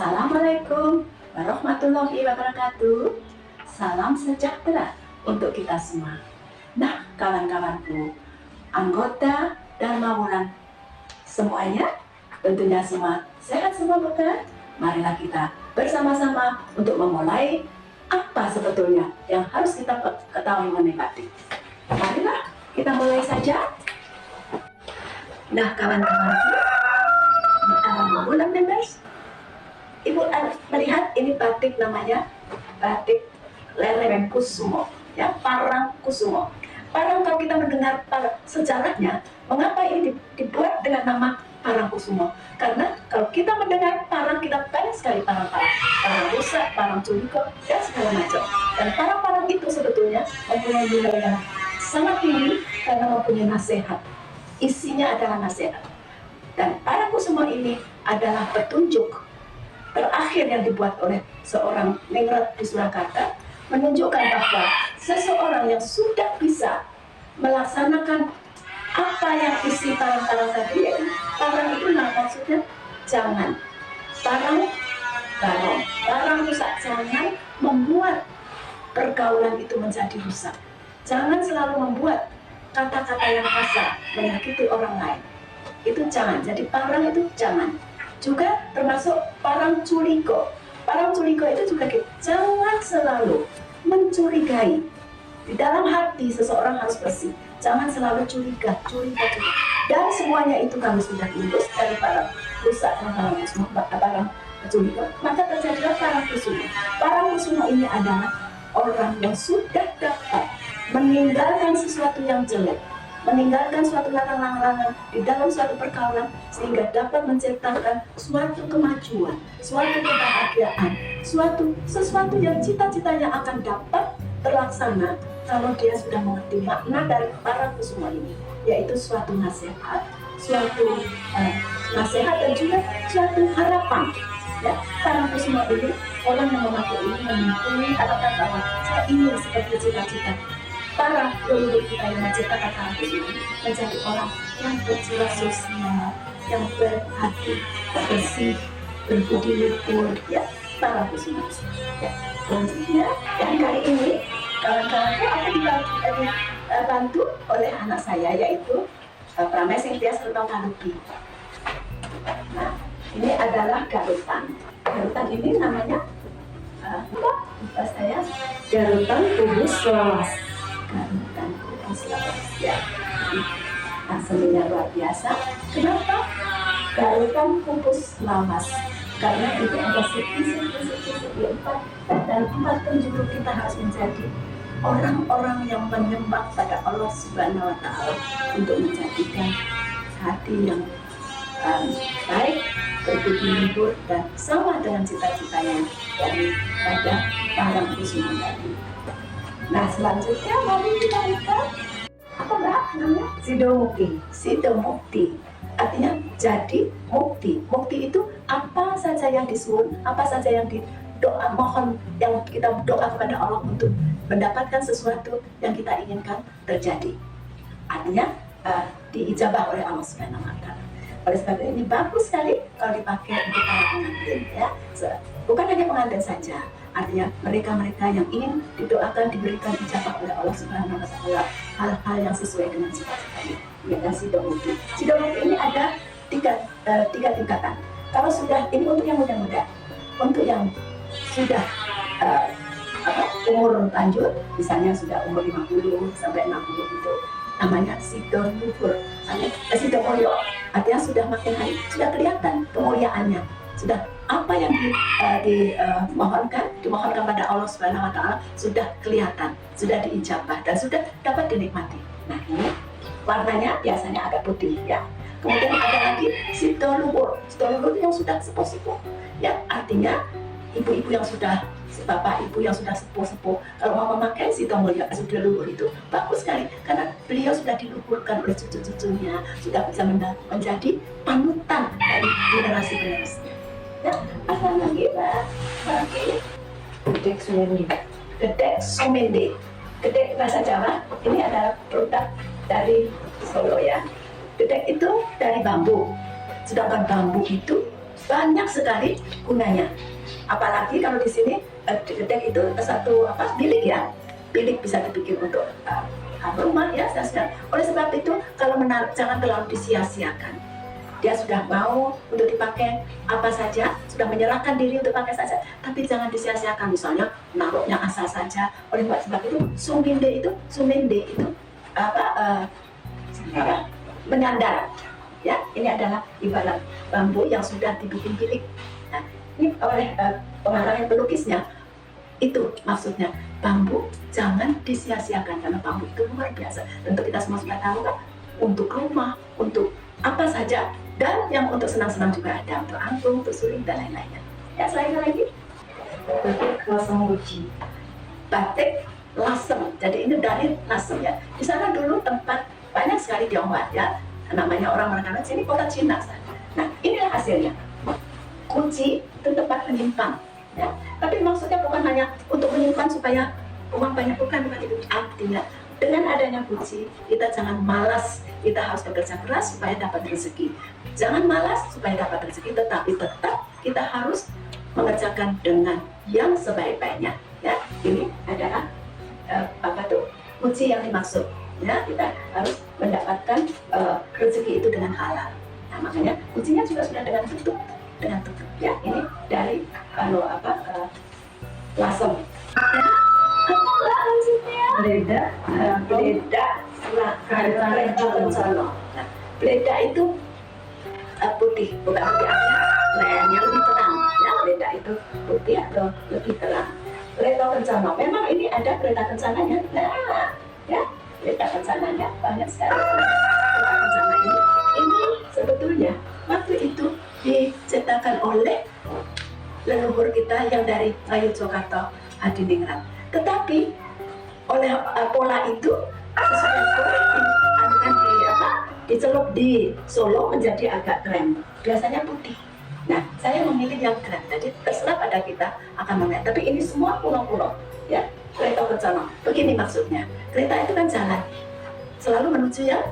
Assalamualaikum warahmatullahi wabarakatuh. Salam sejahtera untuk kita semua. Nah, kawan-kawanku, anggota Dharma Wulan semuanya, tentunya semua sehat semua bukan? Marilah kita bersama-sama untuk memulai apa sebetulnya yang harus kita ketahui mengenai batik. Marilah kita mulai saja. Nah, kawan-kawanku, Dharma Wulan members, Ibu melihat ini batik namanya batik lereng kusumo, ya, parang kusumo. Parang, kalau kita mendengar sejarahnya, mengapa ini dibuat dengan nama parang kusumo? Karena kalau kita mendengar parang, kita banyak sekali parang-parang rusak, parang culiko, dan segala macam. Dan parang-parang itu sebetulnya mempunyai nilai yang sangat tinggi karena mempunyai nasihat. Isinya adalah nasihat. Dan parang kusumo ini adalah petunjuk terakhir yang dibuat oleh seorang ningrat di Surakarta, menunjukkan bahwa seseorang yang sudah bisa melaksanakan apa yang isi parang-parang tadi, parang itu maksudnya jangan, parang rusak, jangan membuat pergaulan itu menjadi rusak, jangan selalu membuat kata-kata yang kasar menyakiti orang lain, itu jangan. Jadi parang itu jangan. Juga termasuk parang culiko. Parang culiko itu juga jangan selalu mencurigai. Di dalam hati seseorang harus bersih. Jangan selalu curiga. Dan semuanya itu kalau sudah lulus dari parang rusak dan parang culiko, maka terjadilah parang kusumo. Parang kusumo ini adalah orang yang sudah dapat meninggalkan sesuatu yang jelek, meninggalkan suatu larangan-larangan di dalam suatu pergaulan, sehingga dapat menciptakan suatu kemajuan, suatu kebahagiaan, sesuatu yang cita-citanya akan dapat terlaksana kalau dia sudah mengerti makna dari parang kusumo ini, yaitu suatu nasihat, nasihat dan juga suatu harapan. Ya, parang kusumo ini, orang yang memakai ini mempunyai harapan bahwa saya ingin seperti cita-cita para leluhur kita yang menciptakan kampus ini menjadi orang yang berjiwa sosial, yang berhati bersih, berbudi luhur, ya, para kusumo. Ya, selanjutnya yang kali ini kawan-kawanku akan dibantu oleh anak saya, yaitu Pramesing Tias Retong Kanuki. Nah, ini adalah garutan. Garutan ini namanya lupa saya, garutan kubus lawas. Garutan kubus lawas, ya. Nah, seninya luar biasa. Kenapa garutan kubus lawas? Karena itu ada segi empat, dan empat penjuru kita harus menjadi orang-orang yang menyembah pada Allah Subhanahu wa Ta'ala untuk menjadikan hati yang baik, berbudi luhur, dan sama dengan cita-citanya daripada parang kusumo tadi. Nah, selanjutnya mari kita lihat apa namanya? Sidomukti. Artinya jadi mukti. Mukti itu apa saja yang disuruh, apa saja yang didoa mohon, yang kita doa kepada Allah untuk mendapatkan sesuatu yang kita inginkan terjadi. Artinya diijabah oleh Allah Subhanahu wa Ta'ala. Oleh sebab ini bagus sekali kalau dipakai untuk para pengantin, ya. Bukan hanya pengantin saja, artinya mereka-mereka yang ingin didoakan, diberikan ijabah oleh Allah Subhanahu wa Ta'ala hal-hal yang sesuai dengan cita-citanya. Ya, sidomukti. Sidomukti ini ada tiga tingkatan. Kalau sudah, ini untuk yang muda-muda, untuk yang sudah umur lanjut, misalnya sudah umur 50 sampai 60 itu namanya sidon luhur, sidon mulyo. Artinya sudah makin hari, sudah kelihatan kemuliaannya, sudah apa yang dimohonkan pada Allah Subhanahu wa Ta'ala sudah kelihatan, sudah diijabah, dan sudah dapat dinikmati. Nah, ini warnanya biasanya agak putih, ya. Kemudian ada lagi sidon luhur. Sidon luhur yang sudah sepuh-sepuh, ya, artinya ibu-ibu yang sudah, bapak ibu yang sudah sepuh-sepuh, kalau mau memakai sidon mulyo, sidon luhur itu bagus sekali, karena beliau sudah diluhurkan oleh cucu-cucunya, sudah bisa menjadi panutan dari generasi-generasi. Ya, apa lagi, Pak? Gedek Sumende. Gedek bahasa Jawa ini adalah produk dari Solo, ya. Gedek itu dari bambu, sedangkan bambu itu banyak sekali gunanya. Apalagi kalau di sini gedek itu satu bilik ya, bilik bisa dibikin untuk rumah ya. Oleh sebab itu kalau jangan terlalu disia-siakan. Dia sudah mau untuk dipakai apa saja, sudah menyerahkan diri untuk pakai saja, tapi jangan disia-siakan. Misalnya naruhnya asal saja. Oleh sebab itu sumende itu menyandar. Ya, ini adalah ibarat bambu yang sudah dibikin bilik. Nah, ini oleh pengarang pelukisnya itu maksudnya bambu jangan disia-siakan karena bambu itu luar biasa. Tentu kita semua sudah tahu kan, untuk rumah, untuk apa saja. Dan yang untuk senang-senang juga ada, untuk angklung, untuk suling, dan lain-lainnya. Ya, selain lagi batik lasem uji. Batik lasem, jadi ini dari lasem ya. Di sana dulu tempat banyak sekali Tionghoa ya, namanya orang mengatakan sini kota Cina. Nah, inilah hasilnya. Kunci itu tempat menyimpan. Ya. Tapi maksudnya bukan hanya untuk menyimpan supaya uang banyak, bukan itu artinya. Dengan adanya kunci, kita jangan malas, kita harus bekerja keras supaya dapat rezeki. Jangan malas supaya dapat rezeki, tetapi tetap kita harus mengerjakan dengan yang sebaik-baiknya. Ya, ini adalah kunci yang dimaksud. Ya, kita harus mendapatkan rezeki itu dengan halal. Nah, makanya kuncinya juga sudah dengan tutup. Ya, ini dari lasem. Beleda itu putih, bukan putih yang lebih terang. Ya, beleda itu putih atau lebih terang. Kereta kencana, memang ini ada kereta kencananya. Nah, ya, kereta kencananya banyak sekali. Kereta kencana ini sebetulnya waktu itu diciptakan oleh leluhur kita yang dari Ngayogyakarta Hadiningrat. Tetapi oleh pola itu dicelup di Solo menjadi agak krem, biasanya putih. Nah, saya memilih yang krem, jadi terserah pada kita akan memilih. Tapi ini semua pulau-pulau, ya, kereta kencana. Begini maksudnya, kereta itu kan jalan, selalu menuju yang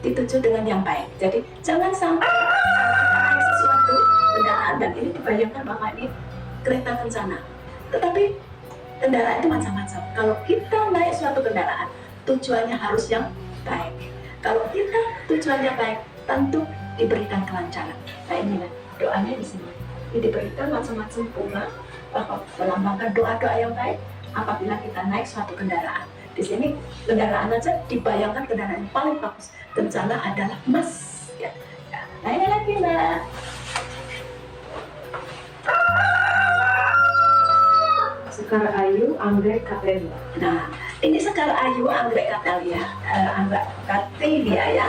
dituju dengan yang baik. Jadi jangan sampai kita naik sesuatu kendaraan dan ini dibayangkan bahwa ini kereta kencana. Tetapi kendaraan itu macam-macam. Kalau kita naik suatu kendaraan, tujuannya harus yang baik. Kalau kita tujuannya baik, tentu diberikan kelancaran. Nah, inilah doanya di sini. Ini diberikan macam-macam bunga, melambangkan doa-doa yang baik apabila kita naik suatu kendaraan. Di sini kendaraan aja dibayangkan kendaraan yang paling bagus. Kencana adalah emas. Ya. Nah, ini lagi, Mbak. Sekar Ayu Anggrek Katelia. Nah, ini Sekar Ayu Anggrek Katelia, ya.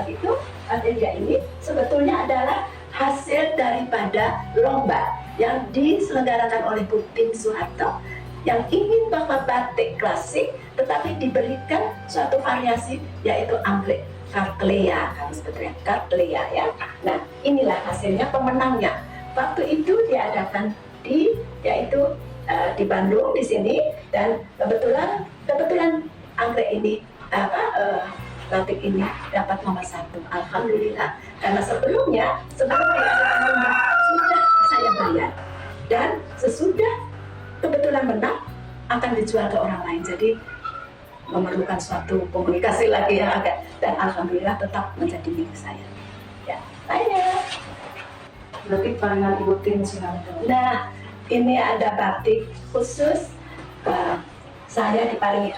Itu Katelia ini sebetulnya adalah hasil daripada lomba yang diselenggarakan oleh Putin Soeharto yang ingin bahwa batik klasik tetapi diberikan suatu variasi yaitu anggrek Katelia, kan sebetulnya Katelia ya. Nah, inilah hasilnya pemenangnya. Waktu itu diadakan yaitu di Bandung di sini, dan kebetulan anggrek ini batik ini dapat nomor 1. Alhamdulillah, karena sebelum diadakan lomba sudah saya bayar, dan sesudah kebetulan menang akan dijual ke orang lain, jadi memerlukan suatu komunikasi lagi yang agak, dan alhamdulillah tetap menjadi milik saya. Ya, saya. Berarti paringan Ibu Tin Soeharto. Nah, ini ada batik khusus saya diparingi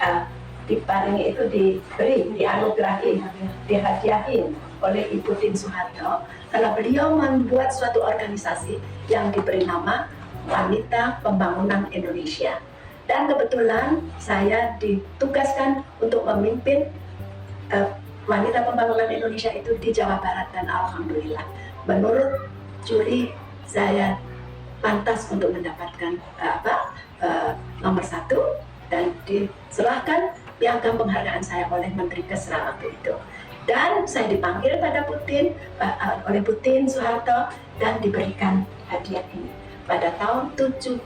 itu diberi, dianugerahi, dihadiahin oleh Ibu Tin Soeharto karena beliau membuat suatu organisasi yang diberi nama Wanita Pembangunan Indonesia. Dan kebetulan saya ditugaskan untuk memimpin Wanita Pembangunan Indonesia itu di Jawa Barat, dan alhamdulillah menurut juri saya pantas untuk mendapatkan nomor 1 dan diserahkan piagam penghargaan saya oleh Menteri Kesra waktu itu. Dan saya dipanggil pada oleh Putin Soeharto dan diberikan hadiah ini pada tahun 78.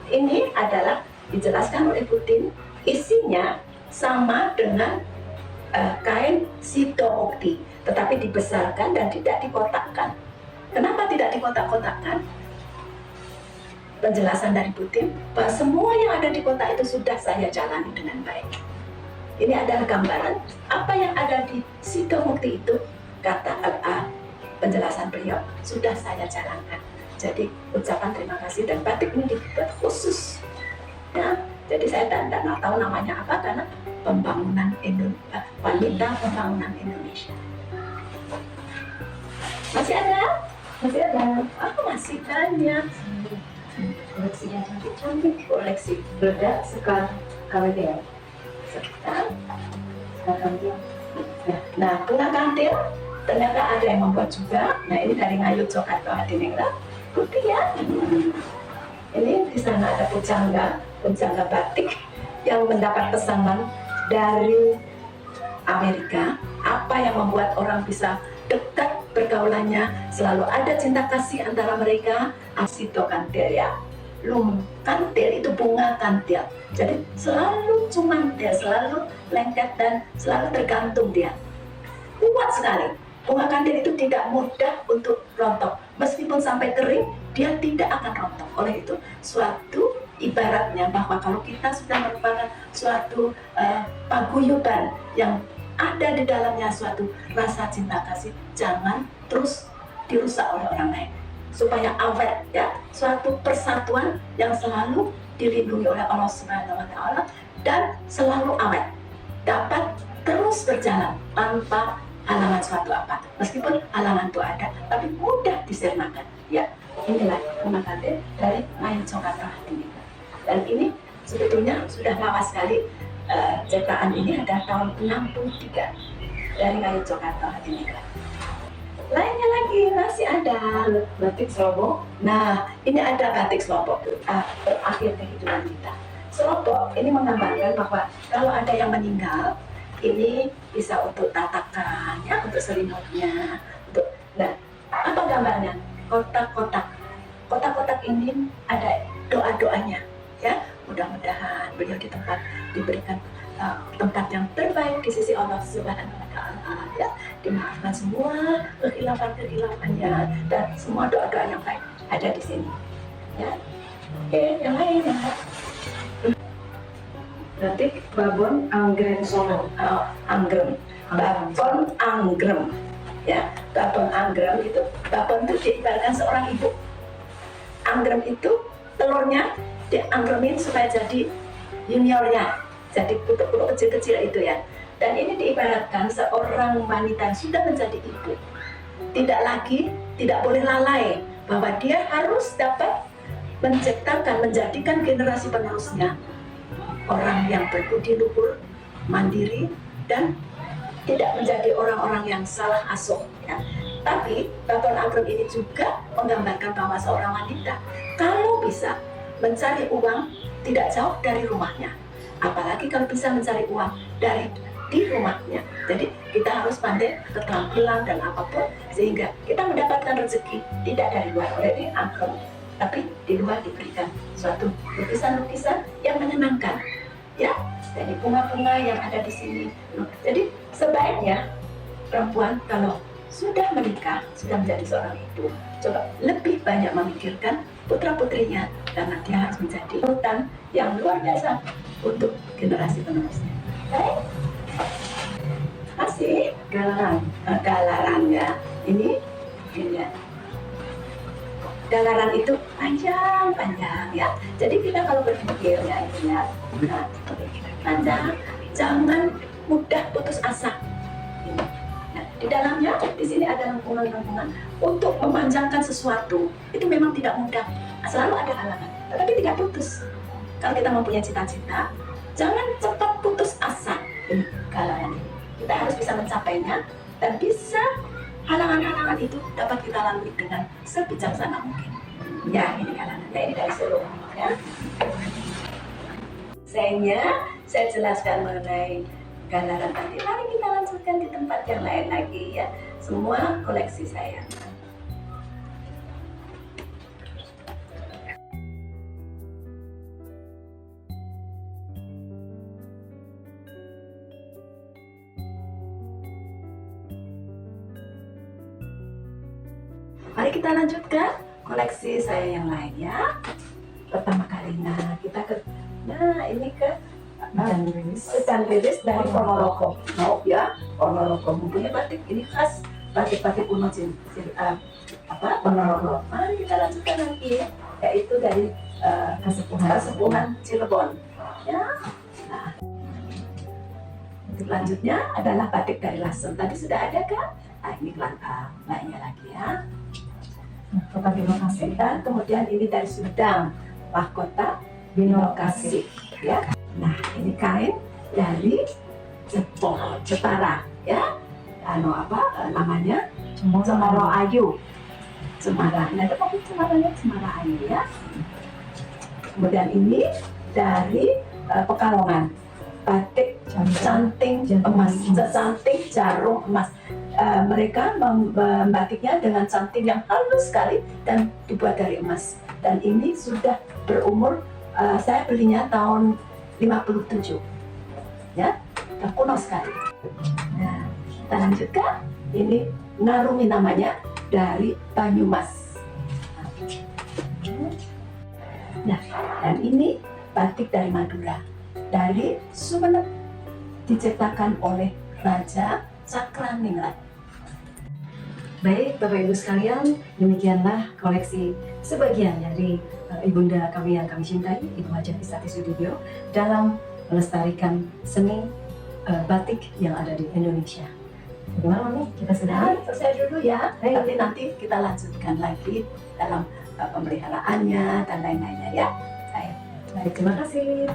Ini adalah dijelaskan oleh Putin, isinya sama dengan kain Sito Mukti, tetapi dibesarkan dan tidak dikotakkan. Kenapa tidak dikotak-kotakkan? Penjelasan dari Bu Tim bahwa semua yang ada di kotak itu sudah saya jalani dengan baik. Ini adalah gambaran apa yang ada di Sidomukti itu, kata penjelasan beliau sudah saya jalankan. Jadi ucapan terima kasih, dan batik ini dibuat khusus. Ya, jadi saya tidak tahu namanya apa karena pembangunan wanita pembangunan Indonesia. Masih ada? Masih ada? Aku masih banyak. Koleksinya cantik-cantik. Koleksi Bedak sekar KWDL. sekarang. Kantil. Nah, bunga kantil ternyata ada yang membuat juga. Nah, ini dari Ngayut Jakarta Hadiningrat. Putih ya. Ini di sana ada pujangga batik yang mendapat pesanan dari Amerika. Apa yang membuat orang bisa dekat pergaulannya, selalu ada cinta kasih antara mereka. Asito kantil ya. Kantil itu bunga kantil. Jadi selalu cumantil, selalu lengket dan selalu tergantung dia. Kuat sekali. Bunga kantil itu tidak mudah untuk rontok. Meskipun sampai kering, dia tidak akan rontok. Oleh itu, suatu ibaratnya bahwa kalau kita sudah merupakan suatu paguyuban yang ada di dalamnya suatu rasa cinta kasih, jangan terus dirusak oleh orang lain. Supaya awet ya, suatu persatuan yang selalu dilindungi oleh Allah Subhanahu wa Ta'ala dan selalu awet, dapat terus berjalan tanpa halangan suatu apa. Meskipun halangan itu ada, tapi mudah disirnakan. Ya, inilah bunga kantil dari Ngayut Jakarta Hadiningrat. Dan ini sebetulnya sudah lama sekali. Cetakan ini ada tahun 63 dari Ngayut Jakarta Hadiningrat. Lainnya lagi masih ada Batik Selobok. Nah, ini ada batik Selobok, berakhir kehidupan kita. Selobok ini menggambarkan bahwa kalau ada yang meninggal, ini bisa untuk tatakan, ya, untuk selimutnya. Nah, apa gambarnya? Kotak-kotak. Kotak-kotak ini ada doa-doanya, ya. Mudah-mudahan beliau diberikan tempat yang terbaik di sisi Allah Subhanahu wa Ta'ala, ya, dimaafkan semua kekhilafan-kekhilafan dan semua doa-doa yang baik ada di sini, ya. Oke, yang lain ya. Batik Babon Anggrem Solo. Anggrem, babon anggrem, ya, babon anggrem itu, babon itu diibaratkan seorang ibu. Anggrem itu telurnya diangkremin supaya jadi juniornya, jadi kutuk-kutuk kecil-kecil itu ya. Dan ini diibaratkan seorang wanita yang sudah menjadi ibu tidak boleh lalai bahwa dia harus dapat menjadikan generasi penerusnya orang yang berbudi luhur, mandiri, dan tidak menjadi orang-orang yang salah asuh ya. Tapi babon anggrem ini juga menggambarkan bahwa seorang wanita kalau bisa mencari uang tidak jauh dari rumahnya, apalagi kalau bisa mencari uang di rumahnya. Jadi kita harus pandai keterampilan dan apapun sehingga kita mendapatkan rezeki tidak dari luar oleh anggrem, tapi di luar diberikan suatu lukisan-lukisan yang menyenangkan, ya, dari bunga-bunga yang ada di sini. Jadi sebaiknya perempuan kalau sudah menikah, sudah menjadi seorang ibu, coba lebih banyak memikirkan putra-putrinya karena dia harus menjadi urutan yang luar biasa untuk generasi penerusnya. Baik, masih galaran ya. Ini ya. Galaran itu panjang ya. Jadi kita kalau berpikir ya ini ya, panjang, jangan mudah putus asa. Nah, di dalamnya di sini ada lengkungan-lengkungan untuk memanjangkan sesuatu. Itu memang tidak mudah. Selalu ada halangan, tetapi tidak putus. Kalau kita mempunyai cita-cita, jangan cepat putus asa. Ini galaran ini. Kita harus bisa mencapainya dan bisa halangan-halangan itu dapat kita lalui dengan sebijaksana mungkin. Ya, ini galarannya, ini dari Solo ya. Saya jelaskan mengenai galaran tadi. Mari kita lanjutkan di tempat yang lain lagi ya. Semua koleksi saya. Mari kita lanjutkan koleksi saya yang lain ya. Pertama kali, ini ke dan rilis dari Ponorogo. Ya, Ponorogo mempunyai batik ini khas batik-batik kuno Ponorogo. Mari kita lanjutkan lagi, yaitu dari Kasepuhan Cirebon. Ya. Nah, selanjutnya adalah batik dari Lasem. Tadi sudah ada kan? Nah, ini lainnya lagi ya. Kota Binokasi. Dan kemudian ini dari Sumedang, Mahkota Binokasi. Ya. Nah, ini kain dari Jepara, ya. Namanya Cemoro Ayu. Cemara. Nah, tapi Cemaranya Cemara Ayu ya. Kemudian ini dari Pekalongan, batik canting emas, canting jarum emas. Mereka membatiknya dengan canting yang halus sekali dan dibuat dari emas. Dan ini sudah berumur, saya belinya tahun 57, ya, udah kuno sekali. Nah, kita lanjutkan. Ini Narumi namanya, dari Banyumas. Nah, dan ini batik dari Madura, dari Sumeneb, diciptakan oleh Raja Cakraningrat. Baik, Bapak Ibu sekalian, demikianlah koleksi sebagian dari ibunda kami yang kami cintai, Ibu Hajah Istati Sudibyo, dalam melestarikan seni batik yang ada di Indonesia. Bagaimana, Mami? Kita sudah Selesai dulu ya. Tapi nanti kita lanjutkan lagi dalam pemeliharaannya dan lain-lainnya ya. Baik, terima kasih.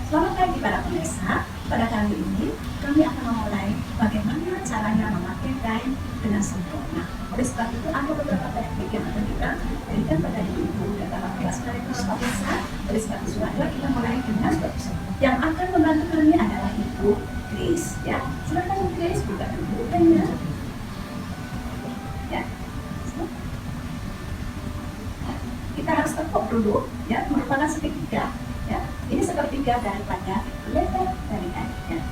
Selamat pagi para pemirsa. Pada kali ini kami akan memulai bagaimana caranya memakai kain dengan sempurna. Oleh sebab itu ada beberapa teknik yang akan kita berikan pada ibu-ibu dalam kelas sekaligus pemirsa. Oleh sebab itu kita mulai dengan yang akan membantu kami adalah Ibu Grace. Ya, silakan Ibu Grace buka dulu kainnya. Ya, kita harus tekuk dulu, ya, merupakan segitiga. Ya, ini sepertiga daripada lebar dari kainnya.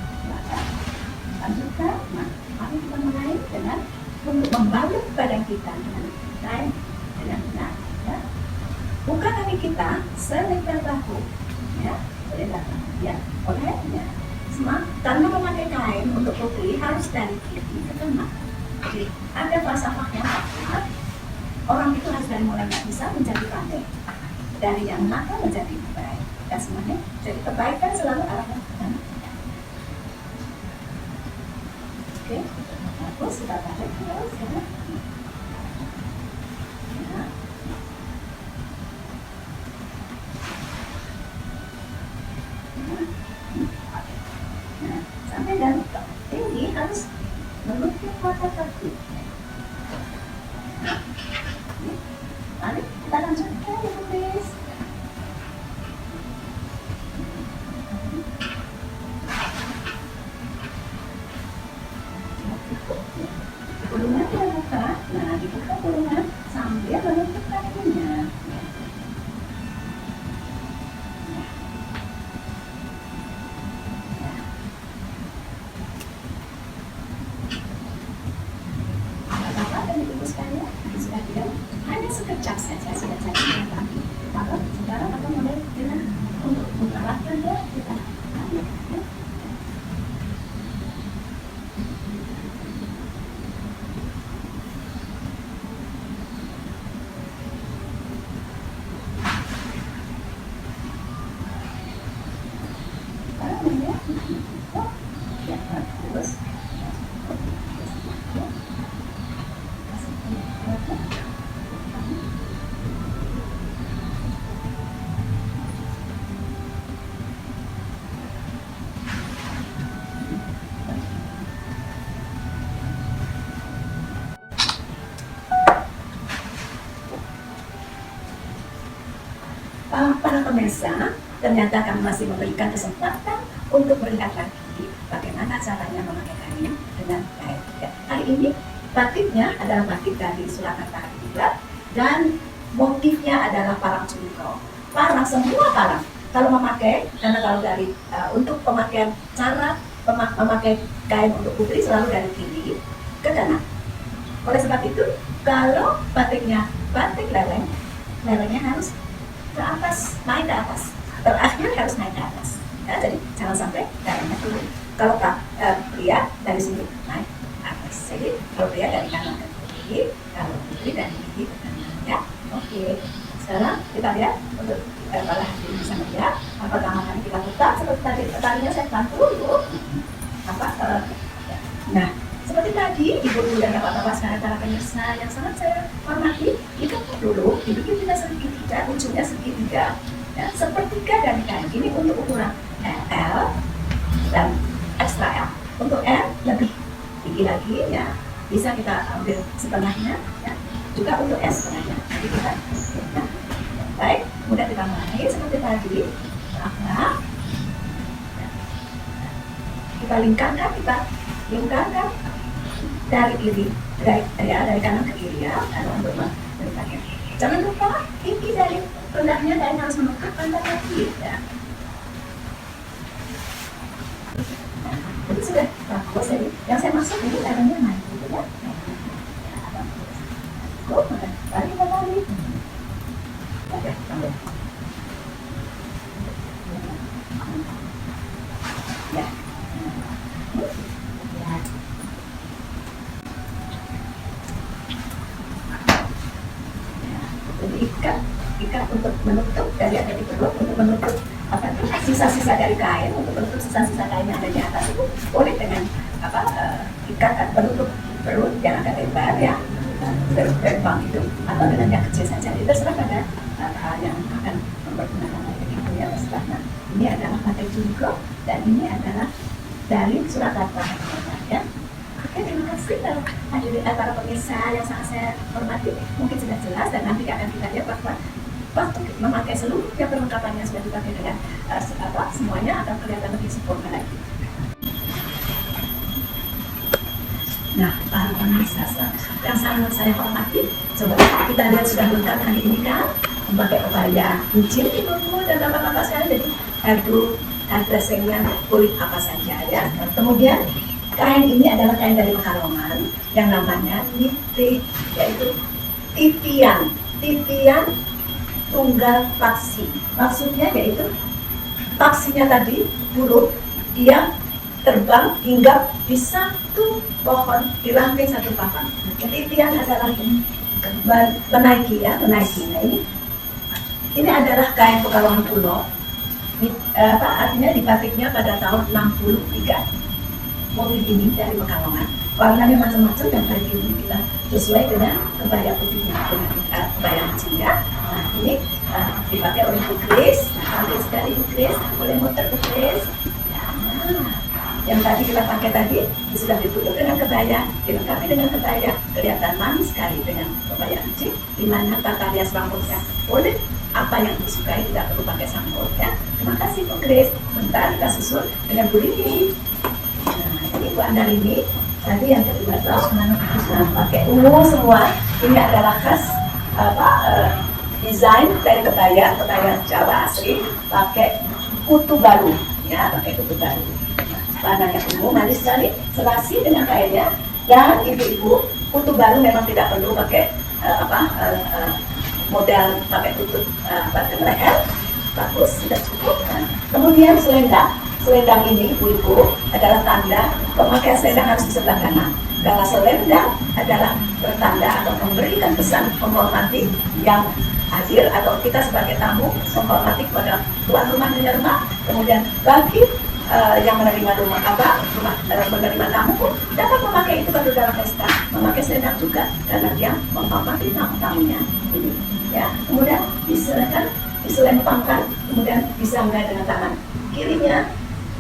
Lanjutkan. Nah, mari kita mulai dengan membalut badan kita dengan kain dengan benar. Ya. Buka kaki kita selebar bahu. Ya, selebar bahu. Ya, oleh ya. Karena memakai kain untuk putri harus dari kiri ke kanan. Jadi ada falsafahnya bahwa orang itu harus dari mulai nggak bisa menjadi pandai, dari yang nakal menjadi baik. Dan semuanya, jadi kebaikan selalu arahnya ke kanan. Oke, bagus, kita tarik terus ya. Nah, sampai dan tinggi harus menutup mata kaki. Mari kita lanjutkan ya, Chris. Pulungan kita buka, nah dibuka pulungan sambil menutup kakinya. Bapak dan ibu sekalian, sudah diam, hanya sekejap saja sudah jadi dengan kaki. Maka sekarang akan mulai dengan untuk mengarahkan dia kita. Terus para pemirsa, ternyata kami masih memberikan kesempatan untuk melihat lagi bagaimana caranya memakai kain dengan baik. Ya, hari ini batiknya adalah batik dari Surakarta juga, dan motifnya adalah parang culiko. Parang, semua parang. Kalau memakai, karena kalau dari untuk pemakaian cara memakai kain untuk putri selalu dari kiri ke kanan. Oleh sebab itu, kalau batiknya batik leleng, lelengnya harus ke atas, naik ke atas. Terakhir harus naik ke atas. Ya, jadi jangan sampai lelengnya turun. Kalau pria dari sini naik ke atas. Jadi kalau pria dari kanan ke kiri, kalau putri dari kiri ke kanan. Ya, oke. Sekarang kita lihat untuk para hadirin bisa melihat pertama kali kita putar seperti tadinya saya bantu dulu. Nah, seperti tadi ibu-ibu dan bapak-bapak sekarang para pemirsa yang sangat saya hormati, dibentuk dulu, dibikin kita segitiga, ujungnya segitiga, ya, sepertiga dari kain. Ini untuk ukuran L dan extra L. Untuk L lebih tinggi lagi, ya, bisa kita ambil setengahnya, ya. Juga untuk S setengahnya. Jadi kita, ya. Baik, kemudian kita mulai seperti tadi. Nah, kita lingkarkan dari kiri, dari kanan ke kiri, ya, kalau untuk melihatnya. Jangan lupa tinggi dari rendahnya dan harus menutup pantat kaki, ya. Nah, itu sudah bagus. Jadi yang saya maksud ini levelnya naik, gitu ya. Balik. Oke, tambah. Ya. Jadi ikat untuk menutup dari ada di perut, untuk menutup sisa-sisa dari kain, untuk menutup sisa-sisa kain yang ada di atas itu boleh dengan ikat penutup perut yang agak lebar, ya, terbang itu, atau dengan yang kecil saja. Itu terserah pada yang akan mempergunakan batik itu, ya. Nah, ini adalah batik culiko dan ini adalah dari Surakarta, ya. Oke, terima kasih hadirin para pemirsa yang sangat saya hormati. Mungkin sudah jelas dan nanti akan kita lihat bahwa waktu memakai seluruhnya perlengkapannya sudah dipakai dengan semuanya akan kelihatan lebih sempurna lagi. Nah, para pemirsa yang sangat saya hormati, coba kita lihat sudah lengkap hari ini kan, memakai kebaya kucing ibu dan bapak-bapak sekalian. Jadi hairdressingnya kulit apa saja, ya. Kemudian kain ini adalah kain dari Pekalongan yang namanya niti, yaitu titian tunggal paksi. Maksudnya yaitu paksinya tadi bulu, dia terbang hingga di satu pohon, di ranting satu papan. Titian adalah penaiki, ya, penaiki. Nah, ini adalah kain Pekalongan kuno. Artinya dibatiknya pada tahun 63. Motif ini dari Pekalongan, warnanya macam-macam dan hari ini kita sesuai dengan kebaya putihnya, dengan kebaya kucingnya. Nah, ini dipakai oleh Bu Kris. Cantik sekali Bu Kris, boleh muter Bu Kris. Nah, yang tadi kita pakai tadi sudah ditutup dengan kebaya, dilengkapi dengan kebaya, kelihatan manis sekali dengan kebaya kucing, di mana tata rias rambutnya boleh apa yang disukai, tidak perlu pakai sambut, ya. Terima kasih Bu Kris. Bentar kita susul dengan Bu Lili. Nah, ini Bu Andalini. Tadi yang kedua pakai ungu semua. Ini adalah khas desain dari kebaya Jawa asli, pakai kutu baru, ya, pakai kutu baru. Warnanya ungu, manis sekali, serasi dengan kainnya. Dan ibu-ibu, kutu baru memang tidak perlu pakai modal pakai tutup leher, bagus, sudah cukup. Nah, kemudian selendang ini ibu-ibu adalah tanda pemakaian selendang harus di sebelah kanan. Karena selendang adalah bertanda atau memberikan pesan menghormati yang hadir atau kita sebagai tamu, menghormati kepada tuan rumah dan rumah. Kemudian bagi yang menerima menerima tamu pun dapat memakai itu pada dalam pesta, memakai selendang juga karena dia menghormati tamu-tamunya. Ini, ya. Kemudian diselempangkan, kemudian disangga dengan tangan kirinya.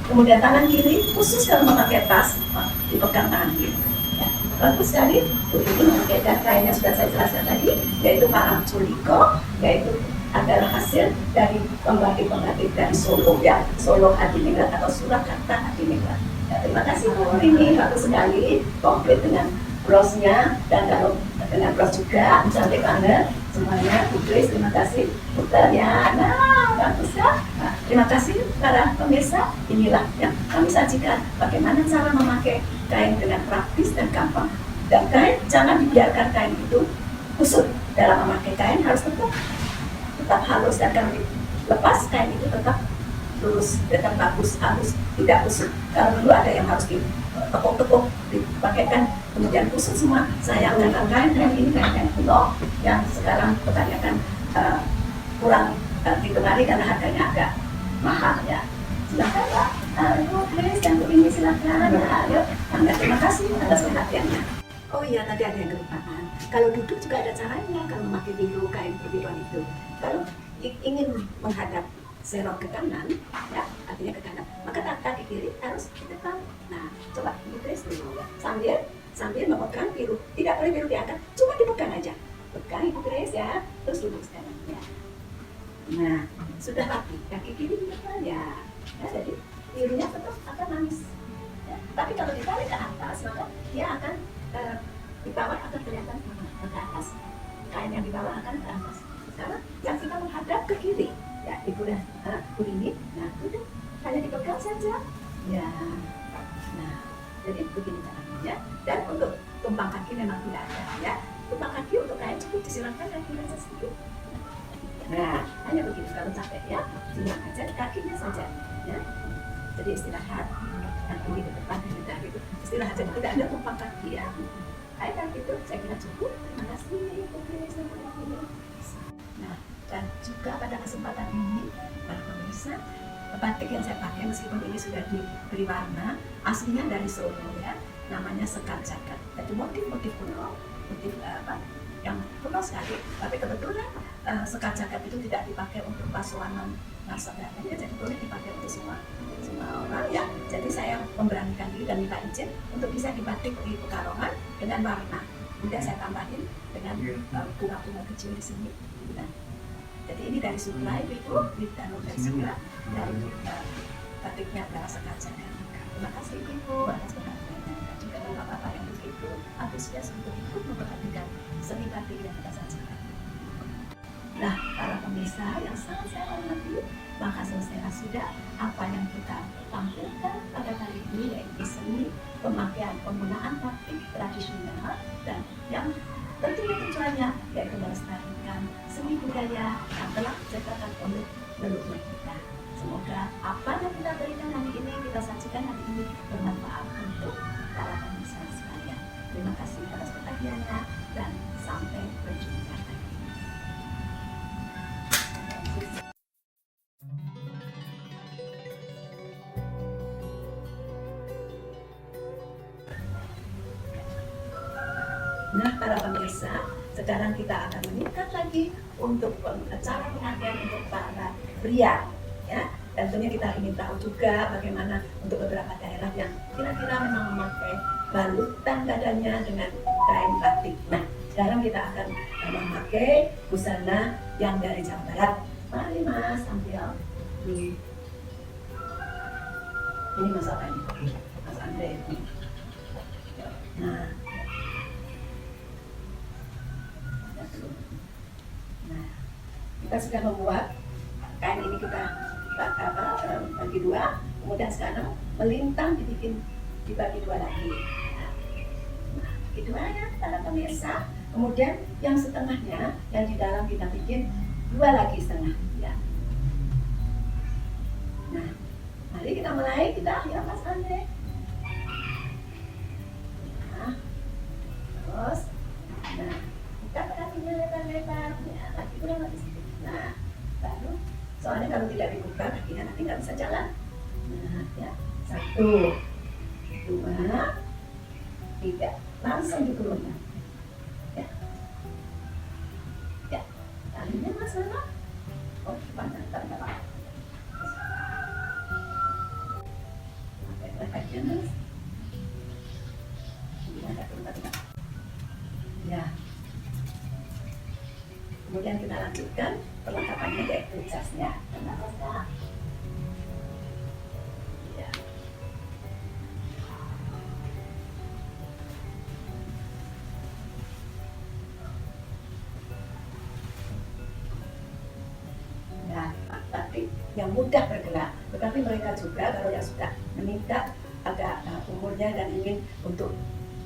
Kemudian tangan kiri khusus kalau memakai tas, dipegang tangan kiri. Ya, bagus sekali. Ini memakai kainnya sudah saya jelaskan tadi, yaitu parang culiko, yaitu adalah hasil dari pembatik-pembatik dari Solo ya, Solo Hadiningrat atau Surakarta Hadiningrat. Ya, terima kasih Bu, ini bagus sekali, komplit dengan brosnya, dan kalau dengan bros juga cantik banget semuanya. Bu Grace, terima kasih Putar ya. Nah, bagus ya. Nah, terima kasih para pemirsa. Inilah yang kami sajikan bagaimana cara memakai kain dengan praktis dan gampang. Dan kain, jangan dibiarkan kain itu kusut. Dalam memakai kain harus tetap halus, dan kalau dilepas kain itu tetap lurus, tetap bagus, halus, tidak kusut. Kalau dulu ada yang harus ditepuk-tepuk, dipakaikan, kemudian kusut semua. Sayang, karena kain ini kain kuno yang sekarang kebanyakan kurang digemari karena harganya agak mahal ya. Silakan Pak. Ayo, Grace, yang ini silakan. Ayo, terima kasih atas perhatiannya. Oh iya, tadi ada yang kelupaan. Kalau duduk juga ada caranya kalau memakai biru, kain perbiruan itu. Kalau ingin menghadap serong ke kanan, ya, artinya ke kanan, maka kaki kiri harus ke depan. Nah, coba Ibu Grace dulu, sambil memegang biru. Tidak boleh biru diangkat, cuma dipegang aja. Pegang Ibu Grace ya, terus duduk sekarang ya. Nah, sudah rapi, kaki kiri di depan ya. Ya, jadi birunya tetap akan manis. Ya. Tapi kalau ditarik ke atas, maka dia akan di bawah akan kelihatan ke atas. Kain yang di bawah akan ke atas. Sekarang yang kita menghadap ke kiri. Ya, ibu dan ini. Nah, udah hanya dipegang saja. Ya. Nah, jadi begini caranya ya. Dan untuk tumpang kaki memang tidak ada ya. Tumpang kaki untuk kain cukup disilakan kaki saja sedikit. Nah, hanya begitu. Kalau capek ya, silang aja kakinya saja. Ya. Jadi istirahat. Yang ini ke depan dan tidak gitu. Istirahat saja, tidak ada tumpang kaki ya. Ayo gitu, saya kira cukup. Terima kasih. Nah, dan juga pada kesempatan ini, para pemirsa, batik yang saya pakai meskipun ini sudah diberi warna, aslinya dari Solo ya, namanya Sekar Jagat. Jadi motif-motif kuno, motif yang kuno sekali. Tapi kebetulan Sekar Jagat itu tidak dipakai untuk pahlawan saudaranya, jadi boleh dipakai untuk semua orang ya. Jadi saya memberanikan diri dan minta izin untuk bisa dibatik di Pekalongan dengan warna. Kemudian saya tambahin dengan bunga-bunga kecil di sini. Nah, jadi ini dari supply itu di Danau dari Segera dari batiknya adalah Sekar Jagat. Terima kasih Ibu atas perhatiannya, dan juga bapak-bapak yang begitu antusias untuk ikut memperhatikan seni batik yang kita sajikan. Nah, para pemirsa yang sangat saya hormati, maka selesai sudah apa yang kita tampilkan pada kali ini, yaitu seni pemakaian penggunaan batik tradisional dan yang tentunya tujuannya yaitu melestarikan seni budaya yang telah diciptakan oleh leluhur kita. Semoga apa yang kita berikan hari ini, kita sajikan hari ini bermanfaat untuk para pemirsa sekalian. Terima kasih atas perhatiannya dan sampai berjumpa lagi. Nah, para pemirsa, sekarang kita akan meningkat lagi untuk cara pengertian untuk para pria, ya. Tentunya kita ingin tahu juga bagaimana untuk beberapa daerah yang kira-kira memang memakai balutan dadanya dengan kain batik. Nah, sekarang kita akan memakai busana yang dari Jawa Barat. Mari Mas, ambil ini Mas apa ini? Mas Andre. Nah, kita sudah membuat kain ini kita bagi dua, kemudian sekarang melintang dibagi dua lagi. Nah, bagi dua ya para pemirsa. Kemudian yang setengahnya yang di dalam kita bikin dua lagi setengah ya. Nah, mari kita mulai, kita ya Mas Andre. Nah, terus, nah kita kakinya lebar-lebar ya, lagi kurang lebih sedikit. Nah, baru soalnya kalau tidak dibuka kakinya nanti nggak bisa jalan. Nah, ya 1, 2, 3, langsung diturunkan. Ya, ya, talinya masalah. Oh, panjang apa? Pakai lehernya Mas. Ya. Kemudian kita lanjutkan perlengkapannya yaitu jasnya. Ya. Nah, tapi yang mudah bergerak, tetapi mereka juga kalau yang sudah meningkat agak umurnya dan ingin untuk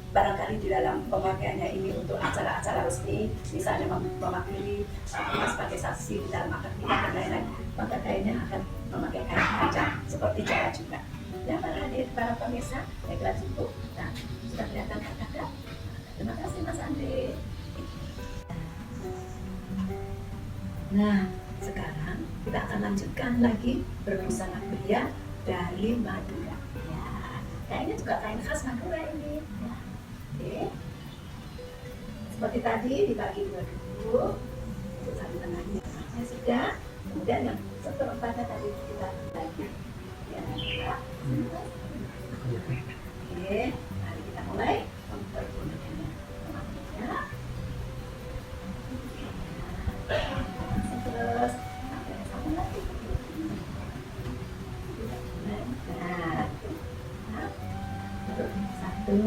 barangkali di dalam pemakaiannya ini untuk acara-acara resmi, misalnya mewakili sebagai saksi di dalam akad nikah dan lain-lain, maka kainnya akan memakai kain panjang seperti Jawa juga. Ya, para hadir, para pemirsa, baiklah cukup. Nah, sudah kelihatan kakak. Terima kasih Mas Andre. Nah, sekarang kita akan lanjutkan lagi berbusana pria dari Madura. Ya, kayaknya juga kain khas Madura ini. Ya. Oke. Seperti tadi dibagi dua dulu untuk satu tengahnya sudah, kemudian yang seperempatnya tadi kita bagi. Ya, ya. Oke, mari kita mulai mempergunakannya. Ya. Terus sampai sama lagi. Nah, satu.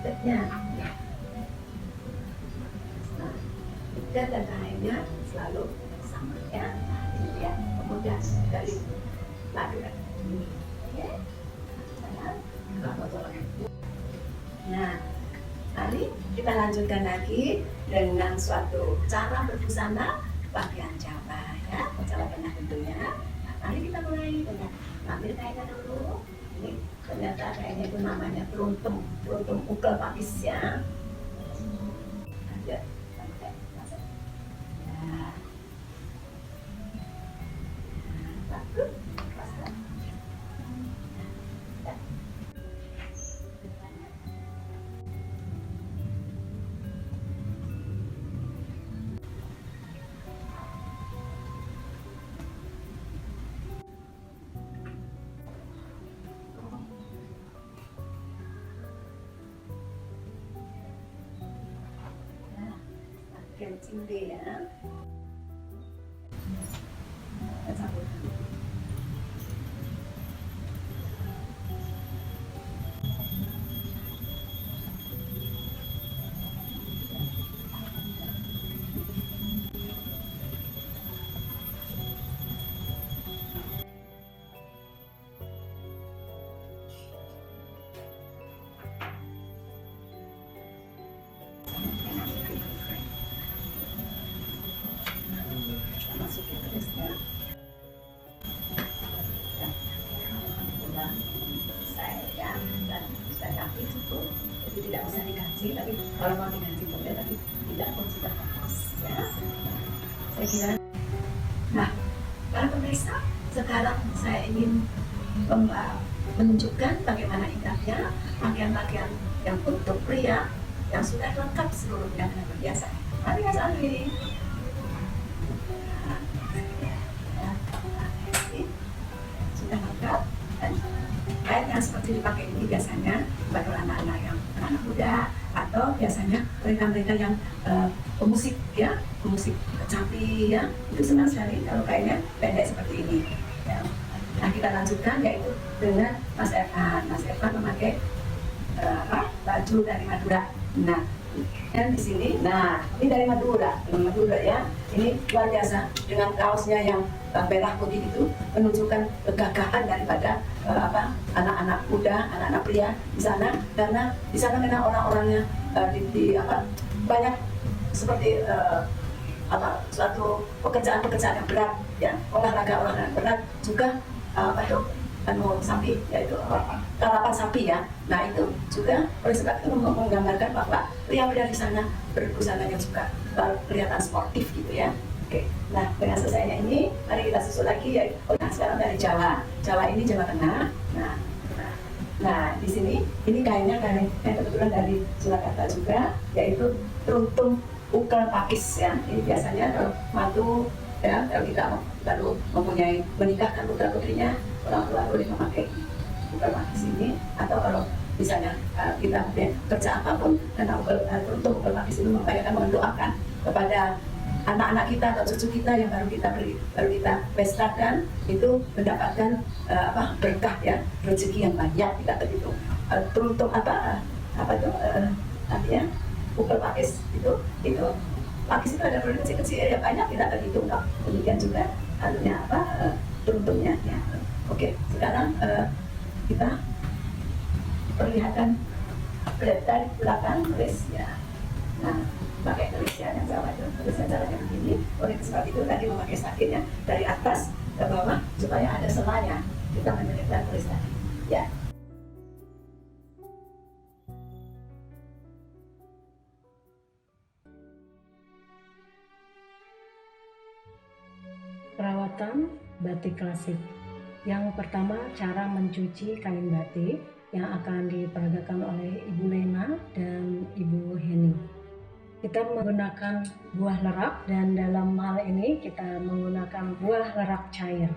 Ikatnya, nah, ikat dan kainnya selalu sama ya. Nah, ini dia pemuda dari Madura. Oke, nah, mari kita lanjutkan lagi dengan suatu cara berbusana pakaian Jawa ya, Jawa Tengah tentunya. Nah, mari kita mulai dengan ambil kainnya dulu. Ini ternyata kayaknya itu namanya teruntum ukel papis ya. Ada sampai masuk. Ya. Satu, pasang. Ya. Kencing deh ya. Satu. Masukin terus ya. Selesai ya, dan sudah rapi cukup. Jadi tidak usah diganti, tapi kalau mau diganti boleh, tapi tidak pun sudah bagus ya. Saya kira. Nah, para pemirsa, sekarang saya ingin menunjukkan bagaimana indahnya pakaian-pakaian yang untuk pria yang sudah lengkap seluruhnya dengan perhiasan. Mari Mas Andri. Sudah lengkap dan kain yang seperti dipakai ini biasanya bagi anak-anak yang anak muda atau biasanya mereka-mereka yang pemusik ya, pemusik kecapi ya, itu senang sekali kalau kainnya pendek seperti ini ya. Nah, kita lanjutkan yaitu dengan Mas Evan. Mas Evan memakai baju dari Madura. Nah, dan di sini, nah ini dari Madura ya. Ini luar biasa dengan kaosnya yang merah putih itu menunjukkan kegagahan daripada anak-anak muda, anak-anak pria di sana, karena di sana memang orang-orangnya banyak seperti suatu pekerjaan-pekerjaan yang berat ya, olahraga berat juga samping yaitu lalapan sapi ya. Nah itu juga oleh sebab itu menggambarkan bahwa pria-pria di sana berbusana yang suka kelihatan sportif gitu ya. Oke, nah dengan selesainya ini, mari kita susul lagi ya. Nah sekarang dari Jawa, Jawa ini Jawa Tengah. Nah di sini ini kainnya kain kebetulan dari Surakarta juga, yaitu teruntung ukel pakis ya. Ini biasanya kalau matu ya, kalau kita baru mempunyai menikahkan putra putrinya, orang tua boleh memakai ukel pakis ini, atau kalau misalnya kita kerja apapun, karena teruntung ukel pakis itu membayangkan mendoakan kepada anak-anak kita atau cucu kita yang baru kita pestakan itu mendapatkan berkah ya, rezeki yang banyak kita begitu. Teruntung apa itu artinya ukel pakis itu pakis itu ada produksi kecil ya, banyak kita berhitung dong. Demikian juga artinya teruntungnya ya. Oke, sekarang kita perlihatkan dari belakang tulis ya. Nah, pakai tulisan yang sama itu, tulisan caranya begini. Oleh sebab itu tadi memakai sakitnya dari atas ke bawah supaya ada selanya. Kita menunjukkan tulisan ya. Perawatan batik klasik. Yang pertama, cara mencuci kain batik yang akan diperagakan oleh Ibu Lena dan Ibu Heni. Kita menggunakan buah lerak, dan dalam hal ini kita menggunakan buah lerak cair.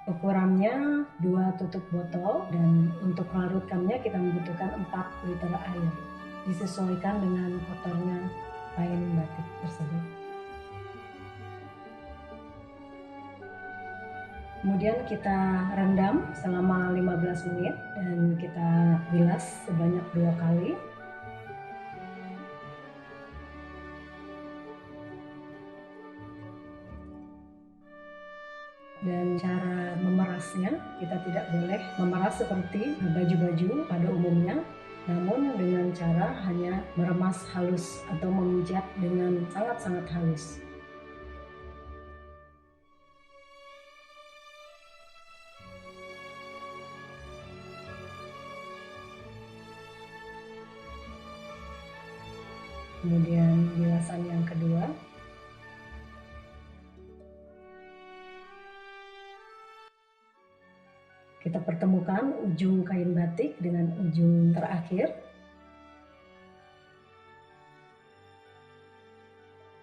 Ukurannya 2 tutup botol, dan untuk melarutkannya kita membutuhkan 4 liter air. Disesuaikan dengan kotornya kain batik tersebut. Kemudian kita rendam selama 15 menit dan kita bilas sebanyak 2 kali. Dan cara memerasnya, kita tidak boleh memeras seperti baju-baju pada umumnya, namun dengan cara hanya meremas halus atau memijat dengan sangat-sangat halus. Kemudian bilasan yang kedua. Kita pertemukan ujung kain batik dengan ujung terakhir.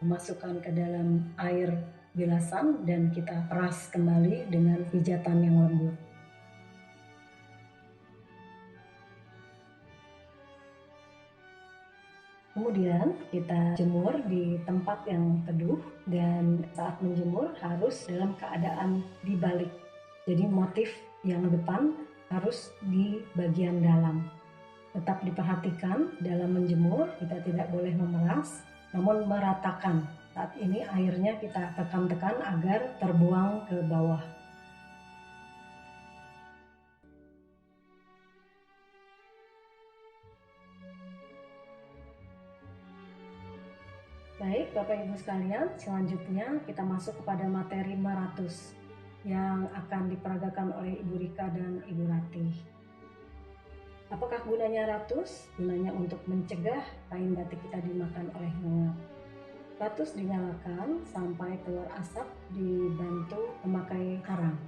Masukkan ke dalam air bilasan dan kita peras kembali dengan pijatan yang lembut. Kemudian kita jemur di tempat yang teduh, dan saat menjemur harus dalam keadaan dibalik. Jadi motif yang depan harus di bagian dalam. Tetap diperhatikan dalam menjemur, kita tidak boleh memeras, namun meratakan. Saat ini airnya kita tekan-tekan agar terbuang ke bawah. Baik Bapak Ibu sekalian, selanjutnya kita masuk kepada materi meratus yang akan diperagakan oleh Ibu Rika dan Ibu Ratih. Apakah gunanya ratus? Gunanya untuk mencegah kain batik kita dimakan oleh nyamuk. Ratus dinyalakan sampai keluar asap dibantu memakai arang.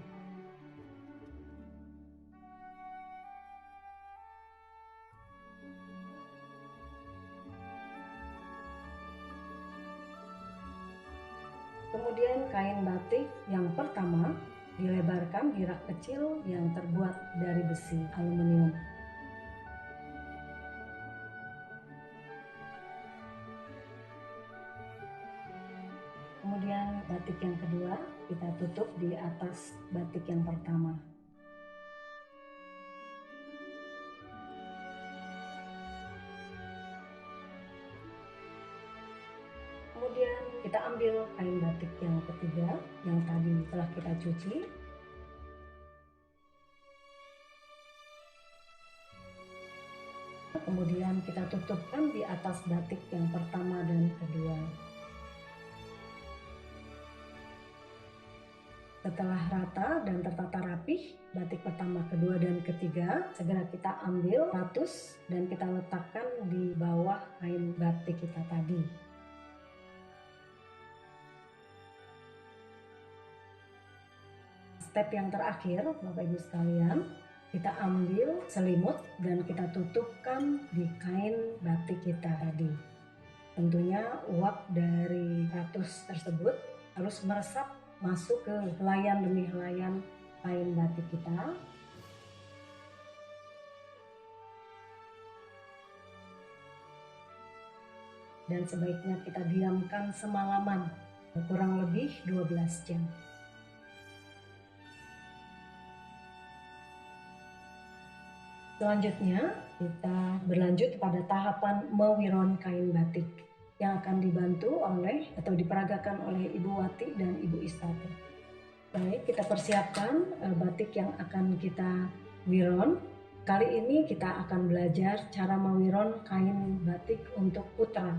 Kemudian kain batik yang pertama dilebarkan di rak kecil yang terbuat dari besi aluminium. Kemudian batik yang kedua kita tutup di atas batik yang pertama. Kemudian kita ambil kain batik yang ketiga yang tadi telah kita cuci. kemudian kita tutupkan di atas batik yang pertama dan kedua. Setelah rata dan tertata rapih batik pertama, kedua, dan ketiga, segera kita ambil ratus dan kita letakkan di bawah kain batik kita tadi. Step yang terakhir, Bapak Ibu sekalian, kita ambil selimut dan kita tutupkan di kain batik kita tadi. Tentunya uap dari ratus tersebut harus meresap masuk ke helaian demi helaian kain batik kita. Dan sebaiknya kita diamkan semalaman, kurang lebih 12 jam. Selanjutnya, kita berlanjut pada tahapan mewiron kain batik yang akan dibantu oleh atau diperagakan oleh Ibu Wati dan Ibu Istati. Baik, kita persiapkan batik yang akan kita wiron. Kali ini kita akan belajar cara mewiron kain batik untuk putra.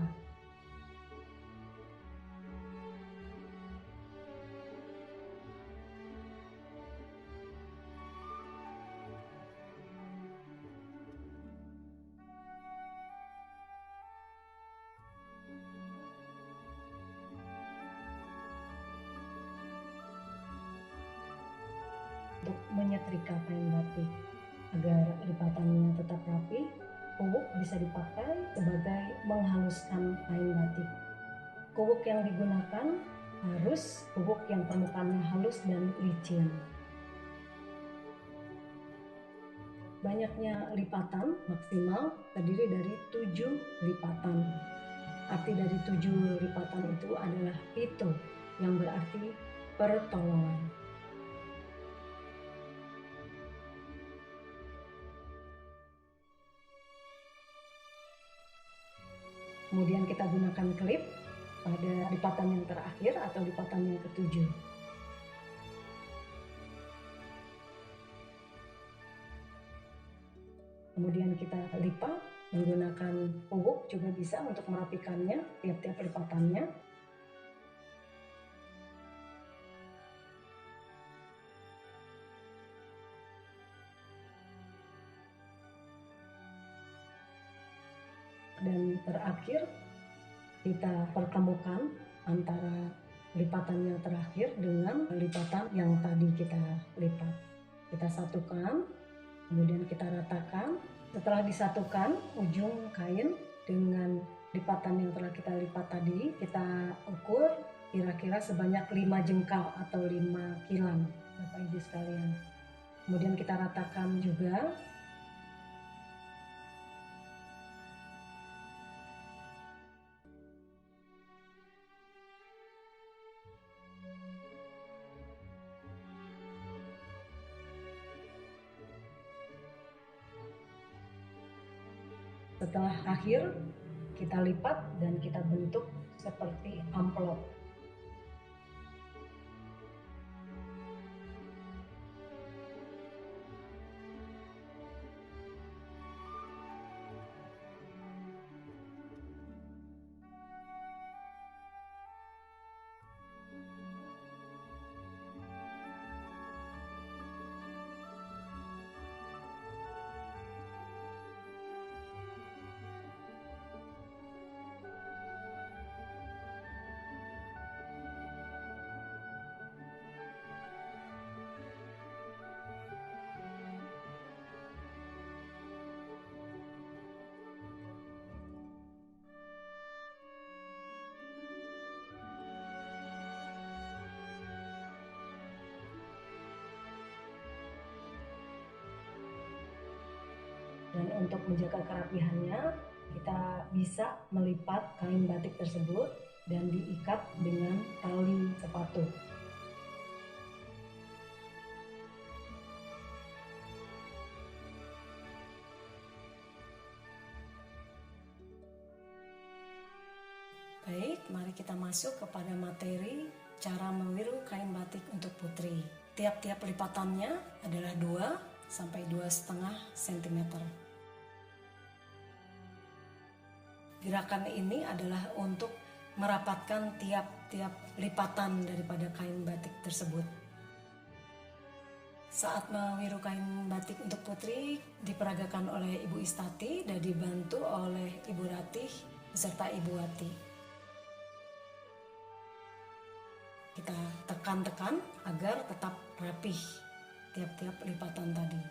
Untuk menyetrika kain batik agar lipatannya tetap rapi, kubuk bisa dipakai sebagai menghaluskan kain batik. Kubuk yang digunakan harus kubuk yang permukaannya halus dan licin. Banyaknya lipatan maksimal terdiri dari 7 lipatan. Arti dari 7 lipatan itu adalah pito, yang berarti pertolongan. Kemudian kita gunakan klip pada lipatan yang terakhir atau lipatan yang ketujuh. Kemudian kita lipat menggunakan kubuk, juga bisa untuk merapikannya tiap-tiap lipatannya. Dan terakhir kita pertemukan antara lipatan yang terakhir dengan lipatan yang tadi kita lipat. Kita satukan, kemudian kita ratakan. Setelah disatukan ujung kain dengan lipatan yang telah kita lipat tadi, kita ukur kira-kira sebanyak 5 jengkal atau 5 kilan, Bapak Ibu sekalian. Kemudian kita ratakan juga. Setelah akhir, kita lipat dan kita bentuk seperti amplop. Dan untuk menjaga kerapihannya, kita bisa melipat kain batik tersebut dan diikat dengan tali sepatu. Baik, mari kita masuk kepada materi cara mewiru kain batik untuk putri. Tiap-tiap lipatannya adalah 2 sampai 2,5 cm. Gerakan ini adalah untuk merapatkan tiap-tiap lipatan daripada kain batik tersebut. Saat mewiru kain batik untuk putri diperagakan oleh Ibu Istati dan dibantu oleh Ibu Ratih beserta Ibu Wati. Kita tekan-tekan agar tetap rapih tiap-tiap lipatan tadi.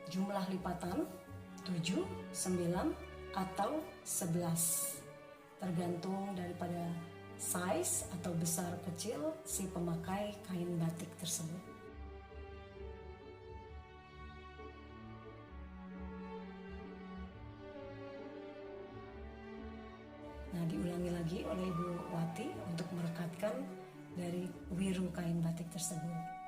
Jumlah lipatan 7, 9, atau 11 tergantung daripada size atau besar kecil si pemakai kain batik tersebut. Nah, diulangi lagi oleh Ibu Wati untuk merekatkan dari wiru kain batik tersebut.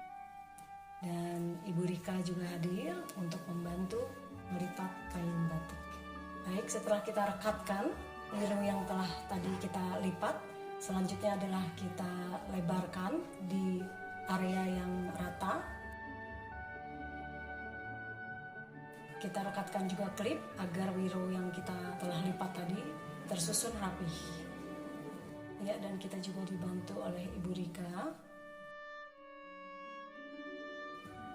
Dan Ibu Rika juga hadir untuk membantu melipat kain batik. Baik, setelah kita rekatkan wiru yang telah tadi kita lipat, selanjutnya adalah kita lebarkan di area yang rata. Kita rekatkan juga klip agar wiru yang kita telah lipat tadi tersusun rapih. Ya, dan kita juga dibantu oleh Ibu Rika.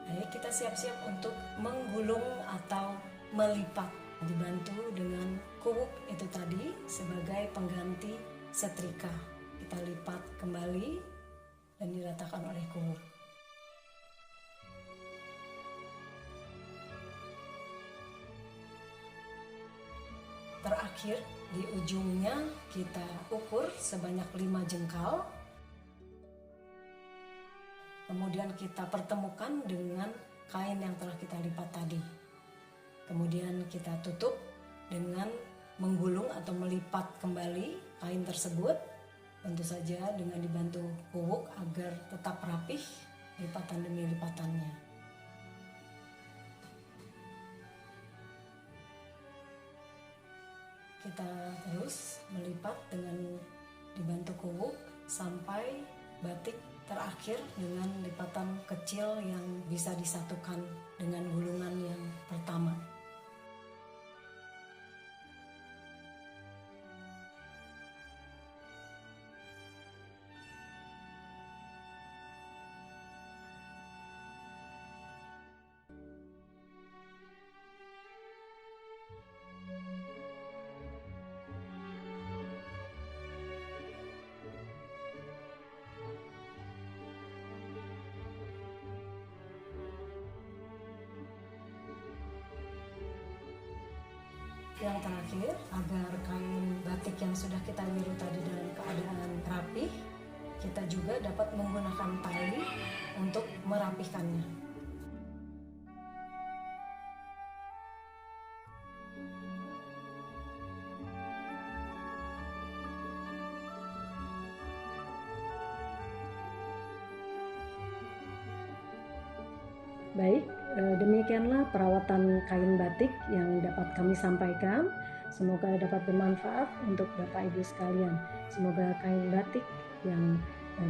Baik, kita siap-siap untuk menggulung atau melipat, dibantu dengan kuwuk itu tadi sebagai pengganti setrika. Kita lipat kembali dan diratakan oleh kuwuk. Terakhir, di ujungnya kita ukur sebanyak 5 jengkal. Kemudian kita pertemukan dengan kain yang telah kita lipat tadi. Kemudian kita tutup dengan menggulung atau melipat kembali kain tersebut. Tentu saja dengan dibantu kuwuk agar tetap rapih lipatan demi lipatannya. Kita terus melipat dengan dibantu kuwuk sampai batik terakhir dengan lipatan kecil yang bisa disatukan dengan gulungan yang pertama. Yang terakhir, agar kain batik yang sudah kita wiru tadi dalam keadaan rapih, kita juga dapat menggunakan tali untuk merapihkannya. Baik, demikianlah perawatan kain batik yang dapat kami sampaikan. Semoga dapat bermanfaat untuk Bapak Ibu sekalian. Semoga kain batik yang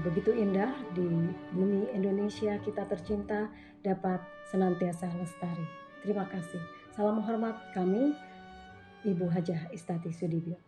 begitu indah di bumi Indonesia kita tercinta dapat senantiasa lestari. Terima kasih. Salam hormat kami, Ibu Hajah Istati Sudibyo.